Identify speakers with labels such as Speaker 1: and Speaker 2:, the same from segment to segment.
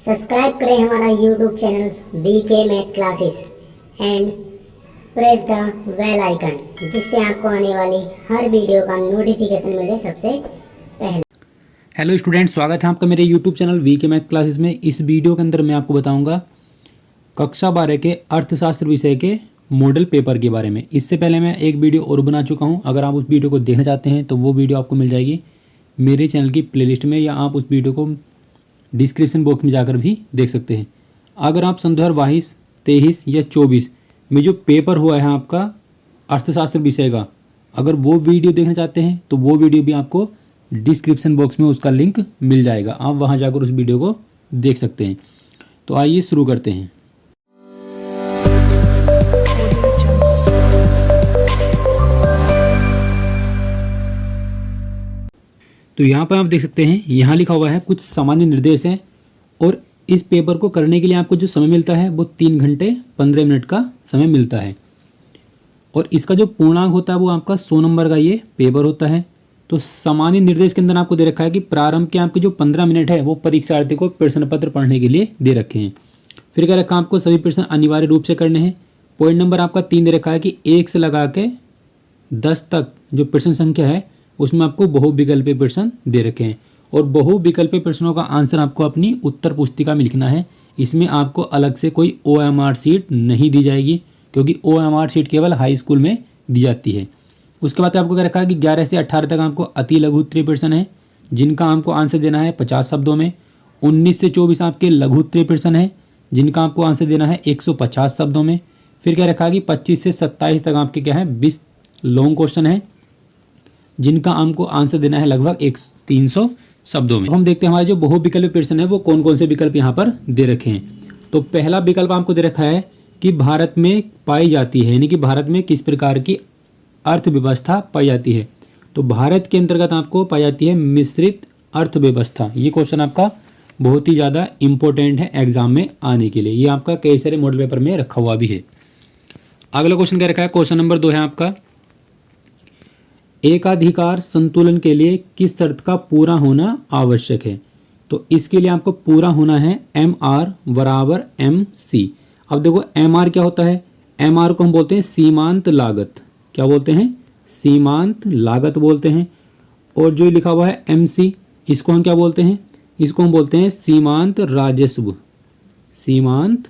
Speaker 1: Subscribe करें हमारा YouTube channel VK math classes and press the bell icon, जिससे आपको आने वाली हर वीडियो का नोटिफिकेशन मिले सबसे पहले।
Speaker 2: हेलो स्टूडेंट, स्वागत है आपका मेरे YouTube channel VK math classes में। इस वीडियो के अंदर मैं आपको बताऊंगा कक्षा 12 के अर्थशास्त्र विषय के मॉडल पेपर के बारे में। इससे पहले मैं एक वीडियो और बना चुका हूं। अगर आप उस वीडियो को देखना चाहते हैं तो वो वीडियो आपको मिल जाएगी मेरे चैनल की प्लेलिस्ट में, या आप उस वीडियो को डिस्क्रिप्शन बॉक्स में जाकर भी देख सकते हैं। अगर आप सन 2022, 23 या 24 में जो पेपर हुआ है आपका अर्थशास्त्र विषय का, अगर वो वीडियो देखना चाहते हैं तो वो वीडियो भी आपको डिस्क्रिप्शन बॉक्स में उसका लिंक मिल जाएगा। आप वहाँ जाकर उस वीडियो को देख सकते हैं। तो आइए शुरू करते हैं। तो यहाँ पर आप देख सकते हैं, यहाँ लिखा हुआ है कुछ सामान्य निर्देश हैं, और इस पेपर को करने के लिए आपको जो समय मिलता है वो 3 घंटे 15 मिनट का समय मिलता है। और इसका जो पूर्णांक होता है वो आपका 100 नंबर का ये पेपर होता है। तो सामान्य निर्देश के अंदर आपको दे रखा है कि प्रारंभ के आपके जो 15 मिनट है वो परीक्षार्थी को प्रश्न पत्र पढ़ने के लिए दे रखे हैं। फिर क्या रखा आपको सभी प्रश्न अनिवार्य रूप से करने हैं। पॉइंट नंबर आपका 3 दे रखा है कि 1 से लगा के 10 तक जो प्रश्न संख्या है उसमें आपको बहुविकल्पीय प्रश्न दे रखे हैं, और बहुविकल्पीय प्रश्नों का आंसर आपको अपनी उत्तर पुस्तिका में लिखना है। इसमें आपको अलग से कोई OMR शीट नहीं दी जाएगी, क्योंकि OMR शीट केवल हाई स्कूल में दी जाती है। उसके बाद आपको क्या रखा है कि 11 से 18 तक आपको अति लघु उत्तरीय प्रश्न है, जिनका आपको आंसर देना है 50 शब्दों में। 19 से 24 आपके लघु उत्तरीय प्रश्न है, जिनका आपको आंसर देना है 150 शब्दों में। फिर क्या रखा है कि 25 से 27 तक आपके क्या है 20 लॉन्ग क्वेश्चन है, जिनका हमको आंसर देना है लगभग 300 शब्दों में। हम देखते हैं हमारे जो बहुविकल्पीय प्रश्न है वो कौन कौन से विकल्प यहाँ पर दे रखे हैं। तो पहला विकल्प आपको दे रखा है कि भारत में पाई जाती है, यानी कि भारत में किस प्रकार की अर्थव्यवस्था पाई जाती है। तो भारत के अंतर्गत आपको पाई जाती है मिश्रित अर्थव्यवस्था। ये क्वेश्चन आपका बहुत ही ज़्यादा इंपॉर्टेंट है एग्जाम में आने के लिए। ये आपका कई सारे मॉडल पेपर में रखा हुआ भी है। अगला क्वेश्चन क्या रखा है, क्वेश्चन नंबर 2 है आपका, एकाधिकार संतुलन के लिए किस शर्त का पूरा होना आवश्यक है। तो इसके लिए आपको पूरा होना है MR बराबर MC। अब देखो MR क्या होता है, MR को हम बोलते हैं सीमांत लागत। क्या बोलते हैं? सीमांत लागत बोलते हैं। और जो लिखा हुआ है MC, इसको हम क्या बोलते हैं? इसको हम बोलते हैं सीमांत राजस्व। सीमांत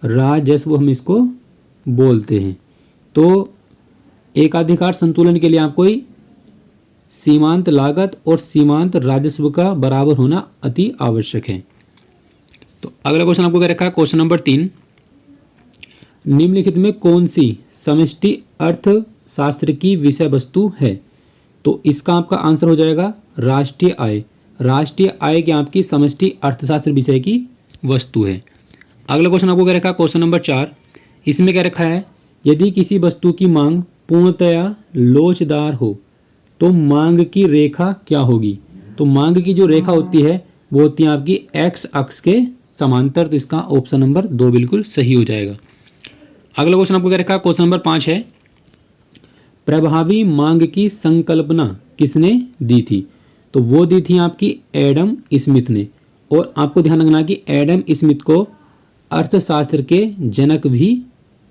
Speaker 2: राजस्व हम इसको बोलते हैं। तो एकाधिकार संतुलन के लिए आपको सीमांत लागत और सीमांत राजस्व का बराबर होना अति आवश्यक है। तो अगला क्वेश्चन आपको क्या रखा है, क्वेश्चन नंबर 3, निम्नलिखित में कौन सी समष्टि अर्थशास्त्र की विषय वस्तु है। तो इसका आपका आंसर हो जाएगा राष्ट्रीय आय। राष्ट्रीय आय की आपकी समष्टि अर्थशास्त्र विषय की वस्तु है। अगला क्वेश्चन आपको क्या रखा है, क्वेश्चन नंबर 4, इसमें क्या रखा है, यदि किसी वस्तु की मांग पूर्णतया लोचदार हो तो मांग की रेखा क्या होगी। तो मांग की जो रेखा होती है वो होती है आपकी X अक्ष के समांतर। तो इसका ऑप्शन नंबर 2 बिल्कुल सही हो जाएगा। अगला क्वेश्चन आपको क्या रखा है, क्वेश्चन नंबर 5 है, प्रभावी मांग की संकल्पना किसने दी थी। तो वो दी थी आपकी एडम स्मिथ ने। और आपको ध्यान रखना कि एडम स्मिथ को अर्थशास्त्र के जनक भी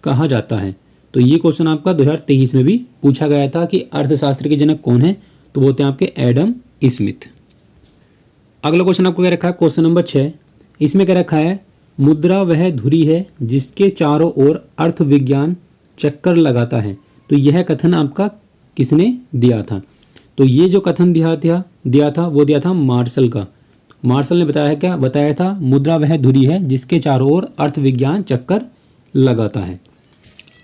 Speaker 2: कहा जाता है। तो ये क्वेश्चन आपका 2023 में भी पूछा गया था कि अर्थशास्त्र के जनक कौन है। तो वो होते हैं आपके एडम स्मिथ। अगला क्वेश्चन आपको क्या रखा है, क्वेश्चन नंबर 6, इसमें क्या रखा है, मुद्रा वह धुरी है जिसके चारों ओर अर्थ विज्ञान चक्कर लगाता है। तो यह कथन आपका किसने दिया था। तो ये जो कथन दिया था वो दिया था मार्शल का। मार्शल ने बताया था मुद्रा वह धुरी है जिसके चारों ओर अर्थ विज्ञान चक्कर लगाता है।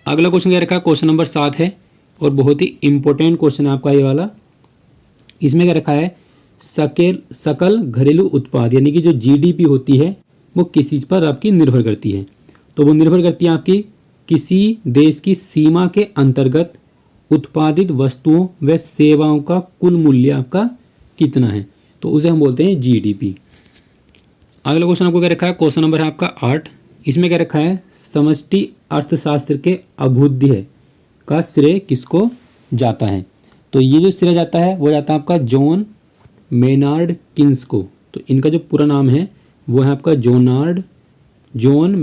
Speaker 2: अगला क्वेश्चन क्या रखा है, क्वेश्चन नंबर 7 है, और बहुत ही इंपॉर्टेंट क्वेश्चन है आपका ये वाला। इसमें क्या रखा है, सकल घरेलू उत्पाद यानी कि जो GDP होती है वो किस चीज़ पर आपकी निर्भर करती है। तो वो निर्भर करती है आपकी किसी देश की सीमा के अंतर्गत उत्पादित वस्तुओं व सेवाओं का कुल मूल्य आपका कितना है। तो उसे हम बोलते हैं GDP। अगला क्वेश्चन आपको क्या रखा है, क्वेश्चन नंबर है आपका 8। इसमें क्या रखा है, समष्टि अर्थशास्त्र के अभ्युदय का श्रेय किसको जाता है। तो ये जो श्रेय जाता है वो जाता है आपका जॉन मेनार्ड किन्स को। तो इनका जो पूरा नाम है वो है आपका जॉन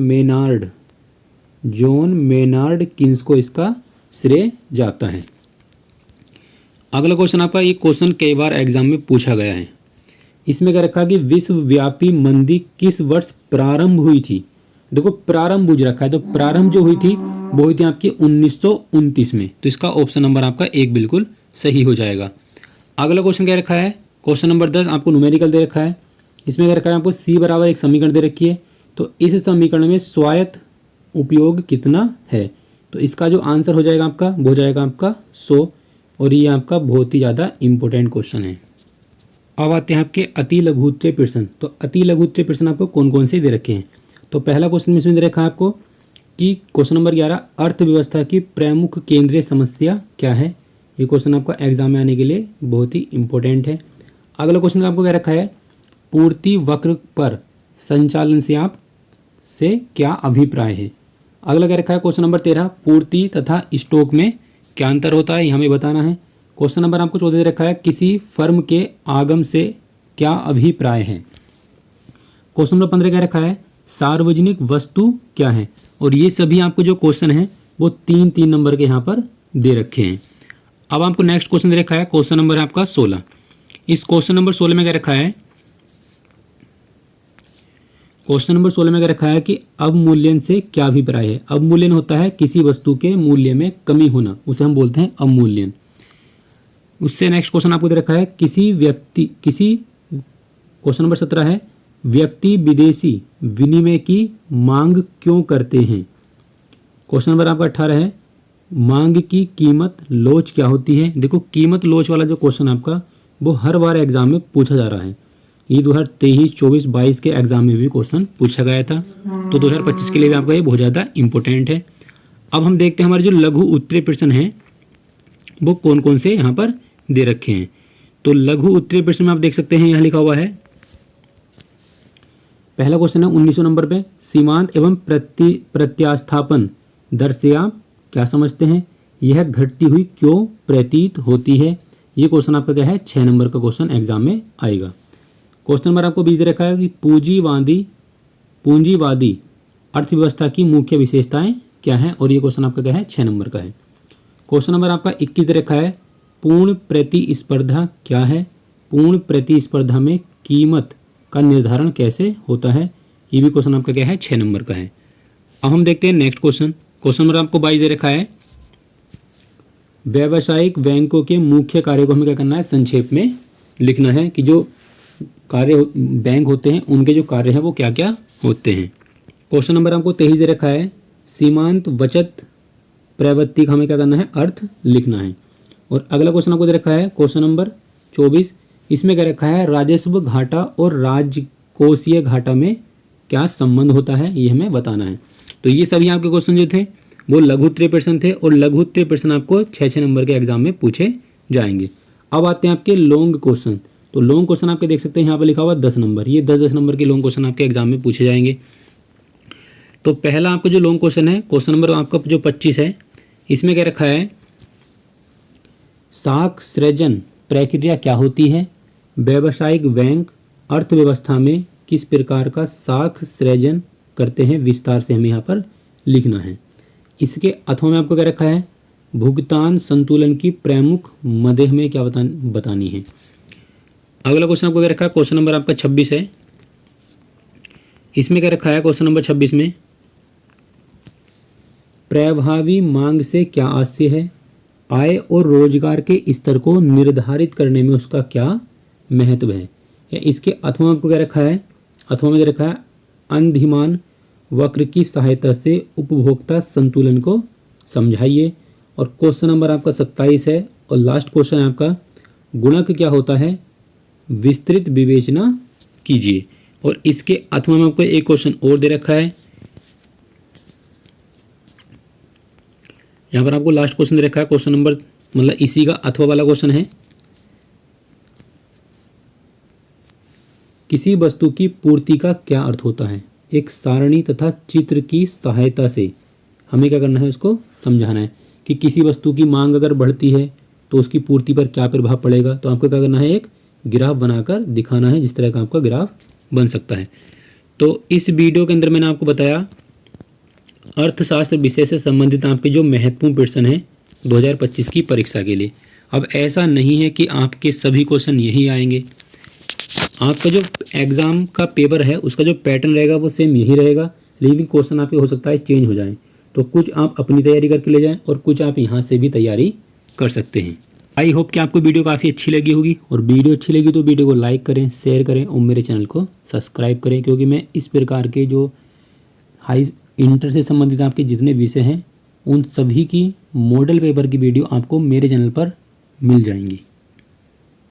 Speaker 2: मेनार्ड किन्स को इसका श्रेय जाता है। अगला क्वेश्चन आपका, ये क्वेश्चन कई बार एग्जाम में पूछा गया है। इसमें क्या रखा कि विश्वव्यापी मंदी किस वर्ष प्रारंभ हुई थी। देखो प्रारंभ बुझ रखा है, तो प्रारंभ जो हुई थी वो हुई थी आपकी 1929 में। तो इसका ऑप्शन नंबर आपका 1 बिल्कुल सही हो जाएगा। अगला क्वेश्चन क्या रखा है, क्वेश्चन नंबर 10 आपको न्यूमेरिकल दे रखा है। इसमें क्या रखा है आपको C बराबर एक समीकरण दे रखी है। तो इस समीकरण में स्वायत्त उपयोग कितना है। तो इसका जो आंसर हो जाएगा आपका वो हो जाएगा आपका 100। और ये आपका बहुत ही ज़्यादा इंपॉर्टेंट क्वेश्चन है। अब आते हैं आपके अति लघुत्तरीय प्रश्न। तो अति लघुत्तरीय प्रश्न आपको कौन कौन से दे रखे हैं। तो पहला क्वेश्चन इसमें दे रखा है आपको कि क्वेश्चन नंबर 11, अर्थव्यवस्था की प्रमुख केंद्रीय समस्या क्या है। ये क्वेश्चन आपका एग्जाम में आने के लिए बहुत ही इंपॉर्टेंट है। अगला क्वेश्चन आपको क्या रखा है, पूर्ति वक्र पर संचालन से क्या अभिप्राय है। अगला क्या रखा है क्वेश्चन नंबर 13, पूर्ति तथा स्टॉक में क्या अंतर होता है, ये हमें बताना है। क्वेश्चन नंबर आपको 14 दे रखा है, किसी फर्म के आगम से क्या अभिप्राय है। क्वेश्चन नंबर 15 क्या रखा है, सार्वजनिक वस्तु क्या है। और ये सभी आपको जो क्वेश्चन है वो 3-3 नंबर के यहाँ पर दे रखे हैं। अब आपको नेक्स्ट क्वेश्चन दे रखा है, क्वेश्चन नंबर है आपका 16। इस क्वेश्चन नंबर 16 में क्या रखा है, क्वेश्चन नंबर 16 में क्या रखा है कि अवमूल्यन से क्या अभिप्राय है। अवमूल्यन होता है किसी वस्तु के मूल्य में कमी होना, उसे हम बोलते हैं अवमूल्यन। उससे नेक्स्ट क्वेश्चन आपको दे रखा है, क्वेश्चन नंबर 17 है, व्यक्ति विदेशी विनिमय की मांग क्यों करते हैं। क्वेश्चन नंबर आपका 18 है, मांग की कीमत लोच क्या होती है। देखो कीमत लोच वाला जो क्वेश्चन आपका वो हर बार एग्जाम में पूछा जा रहा है। ये 2023, 24, 22 के एग्जाम में भी क्वेश्चन पूछा गया था। तो 2025 के लिए भी आपका ये बहुत ज़्यादा इंपॉर्टेंट है। अब हम देखते हैं हमारे जो लघु उत्तरीय प्रश्न हैं वो कौन कौन से यहाँ पर दे रखे हैं। तो लघु उत्तरीय प्रश्न में आप देख सकते हैं यहाँ लिखा हुआ है, पहला क्वेश्चन है 1900 नंबर पे, सीमांत एवं प्रत्यास्थापन दर से आप क्या समझते हैं, यह घटती हुई क्यों प्रतीत होती है। ये क्वेश्चन आपका क्या है, 6 नंबर का क्वेश्चन एग्जाम में आएगा। क्वेश्चन नंबर आपको 20 दे रखा है कि पूंजीवादी अर्थव्यवस्था की मुख्य विशेषताएं क्या हैं। और ये क्वेश्चन आपका क्या है, 6 नंबर का है। क्वेश्चन नंबर आपका 21 दे रखा है, पूर्ण प्रतिस्पर्धा क्या है। पूर्ण प्रतिस्पर्धा में कीमत का निर्धारण कैसे होता है। ये भी क्वेश्चन आपका क्या है, 6 नंबर का है। अब हम देखते हैं नेक्स्ट क्वेश्चन। क्वेश्चन नंबर आपको 22 दे रखा है, व्यावसायिक बैंकों के मुख्य कार्य को हमें क्या करना है, संक्षेप में लिखना है कि जो कार्य बैंक होते हैं उनके जो कार्य हैं वो क्या क्या होते हैं। क्वेश्चन नंबर आपको 23 दे रखा है, सीमांत बचत प्रवृत्ति का हमें क्या करना है, अर्थ लिखना है। और अगला क्वेश्चन आपको दे रखा है क्वेश्चन नंबर 24, इसमें क्या रखा है, राजस्व घाटा और राजकोषीय घाटा में क्या संबंध होता है, ये हमें बताना है। तो ये सभी आपके क्वेश्चन जो थे वो लघु उत्तरीय प्रश्न थे और लघु उत्तरीय प्रश्न आपको 6-6 नंबर के एग्जाम में पूछे जाएंगे। अब आते हैं आपके लॉन्ग क्वेश्चन। तो लॉन्ग क्वेश्चन आपके देख सकते हैं यहाँ पर लिखा हुआ 10 नंबर, ये 10-10 नंबर के लॉन्ग क्वेश्चन आपके एग्जाम में पूछे जाएंगे। तो पहला आपका जो लॉन्ग क्वेश्चन है, क्वेश्चन नंबर आपका जो 25 है, इसमें क्या रखा है, साख सृजन प्रक्रिया क्या होती है। व्यावसायिक बैंक अर्थव्यवस्था में किस प्रकार का साख सृजन करते हैं, विस्तार से हमें यहाँ पर लिखना है। इसके अथवा में आपको क्या रखा है, भुगतान संतुलन की प्रमुख मदेह में क्या बतानी है। अगला क्वेश्चन आपको क्या रखा है, क्वेश्चन नंबर आपका 26 है। इसमें क्या रखा है, क्वेश्चन नंबर 26 में प्रभावी मांग से क्या आशय है, आय और रोजगार के स्तर को निर्धारित करने में उसका क्या महत्व है। या इसके अथवा आपको क्या रखा है, अथवा में रखा है, अंधिमान वक्र की सहायता से उपभोक्ता संतुलन को समझाइए। और क्वेश्चन नंबर आपका 27 है और लास्ट क्वेश्चन है आपका, गुणक क्या होता है, विस्तृत विवेचना कीजिए। और इसके अथवा में आपको एक क्वेश्चन और दे रखा है, यहाँ पर आपको लास्ट क्वेश्चन दे रखा है, क्वेश्चन नंबर मतलब इसी का अथवा वाला क्वेश्चन है, किसी वस्तु की पूर्ति का क्या अर्थ होता है। एक सारणी तथा चित्र की सहायता से हमें क्या करना है, उसको समझाना है कि किसी वस्तु की मांग अगर बढ़ती है तो उसकी पूर्ति पर क्या प्रभाव पड़ेगा। तो आपको क्या करना है, एक ग्राफ बनाकर दिखाना है, जिस तरह का आपका ग्राफ बन सकता है। तो इस वीडियो के अंदर मैंने आपको बताया अर्थशास्त्र विषय से संबंधित आपके जो महत्वपूर्ण प्रश्न हैं 2025 की परीक्षा के लिए। अब ऐसा नहीं है कि आपके सभी क्वेश्चन यही आएंगे, आपका जो एग्ज़ाम का पेपर है उसका जो पैटर्न रहेगा वो सेम यही रहेगा, लेकिन क्वेश्चन आपके हो सकता है चेंज हो जाए। तो कुछ आप अपनी तैयारी करके ले जाएं और कुछ आप यहाँ से भी तैयारी कर सकते हैं। आई होप कि आपको वीडियो काफ़ी अच्छी लगी होगी, और वीडियो अच्छी लगी तो वीडियो को लाइक करें, शेयर करें और मेरे चैनल को सब्सक्राइब करें, क्योंकि मैं इस प्रकार के जो हाई इंटर से संबंधित आपके जितने विषय हैं उन सभी की मॉडल पेपर की वीडियो आपको मेरे चैनल पर मिल जाएंगी।